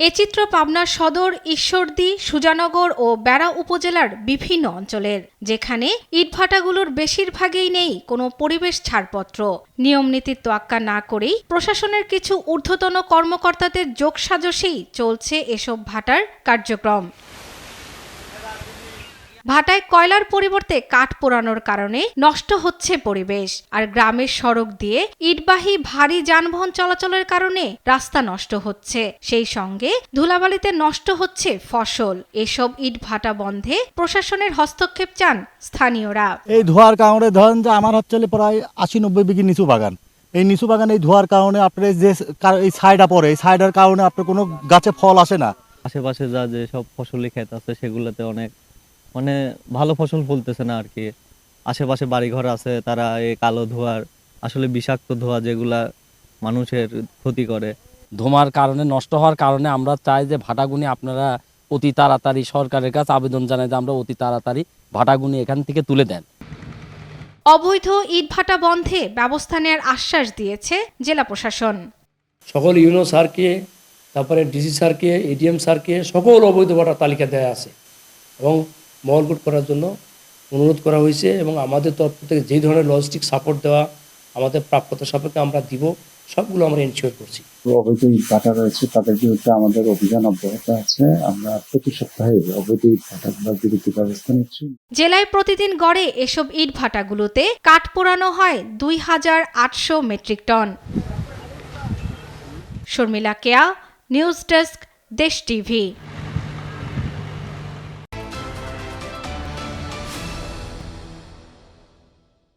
এ চিত্র পাবনা সদর, ঈশ্বরদী, সুজানগর ও বেড়া উপজেলার বিভিন্ন অঞ্চলের, যেখানে ইটভাটাগুলোর বেশিরভাগই নেই কোনো পরিবেশ ছাড়পত্র। নিয়মনীতির তোয়াক্কা না করেই প্রশাসনের কিছু ঊর্ধ্বতন কর্মকর্তাদের যোগসাজশেই চলছে এসব ভাটার কার্যক্রম। ভাটায় কয়লার পরিবর্তে কাঠ পোড়ানোর কারণে নষ্ট হচ্ছে পরিবেশ, আর গ্রামের সড়ক দিয়ে ইটবাহী ভারী যানবাহন চলাচলের কারণে রাস্তা নষ্ট হচ্ছে, সেই সঙ্গে ধুলাবালিতে নষ্ট হচ্ছে ফসল। এসব ইট ভাটা বন্ধে প্রশাসনের হস্তক্ষেপ চান স্থানীয়রা। এই ধোয়ার কারণে ধরেন যে আমার হচ্ছে প্রায় 80-90 বিঘি নিচু বাগান। এই নিচু বাগান এই ধোয়ার কারণে আপনার যে এই ছাইটা পড়ে, এই ছাইটার কারণে আপনার কোনো গাছে ফল আসে না। আশেপাশে যে সব ফসলি ক্ষেত আছে সেগুলোতে অনেক ভালো ফসল ফলতেছে না আর কি। আশেপাশে বাড়িঘর আছে, তারা এই কালো ধোঁয়ার আসলে বিষাক্ত ধোঁয়া যেগুলা মানুষের ক্ষতি করে, ধোঁয়ার কারণে নষ্ট হওয়ার কারণে আমরা চাই যে ভাটাগুনি আপনারা অতি তাড়াতাড়ি সরকারের কাছে আবেদন জানাই যে আমরা অতি তাড়াতাড়ি ভাটাগুনি এখান থেকে তুলে দেন। অবৈধ ইটভাটা বন্ধে ব্যবস্থা নেওয়ার আশ্বাস দিয়েছে জেলা প্রশাসন। সকল ইউনো স্যারকে, তারপরে ডিসি স্যারকে, এডিএম স্যারকে সকল অবৈধ ভাটার তালিকা দেওয়া আছে এবং মহলকুট করার জন্য অনুরোধ করা হয়েছে এবং আমাদের তরফ থেকে যেই ধরনের লজিস্টিক সাপোর্ট দেওয়া আমাদের প্রাপ্যতা সাপেক্ষে আমরা দিব, সবগুলো আমরা এনশিওর করছি। অবৈধ ইট ভাটা রয়েছে তাদের বিরুদ্ধে আমাদের অভিযান অব্যাহত আছে। আমরা প্রতি সপ্তাহে অবৈধ ইট ভাটাগুলোর বিরুদ্ধে ব্যবস্থা নিচ্ছি। জেলায় প্রতিদিন গড়ে এসব ইট ভাটাগুলোতে কাঠ পোড়ানো হয় 2800 মেট্রিক টন। শর্মিলা কেয়া, নিউজ ডেস্ক, দেশ টিভি।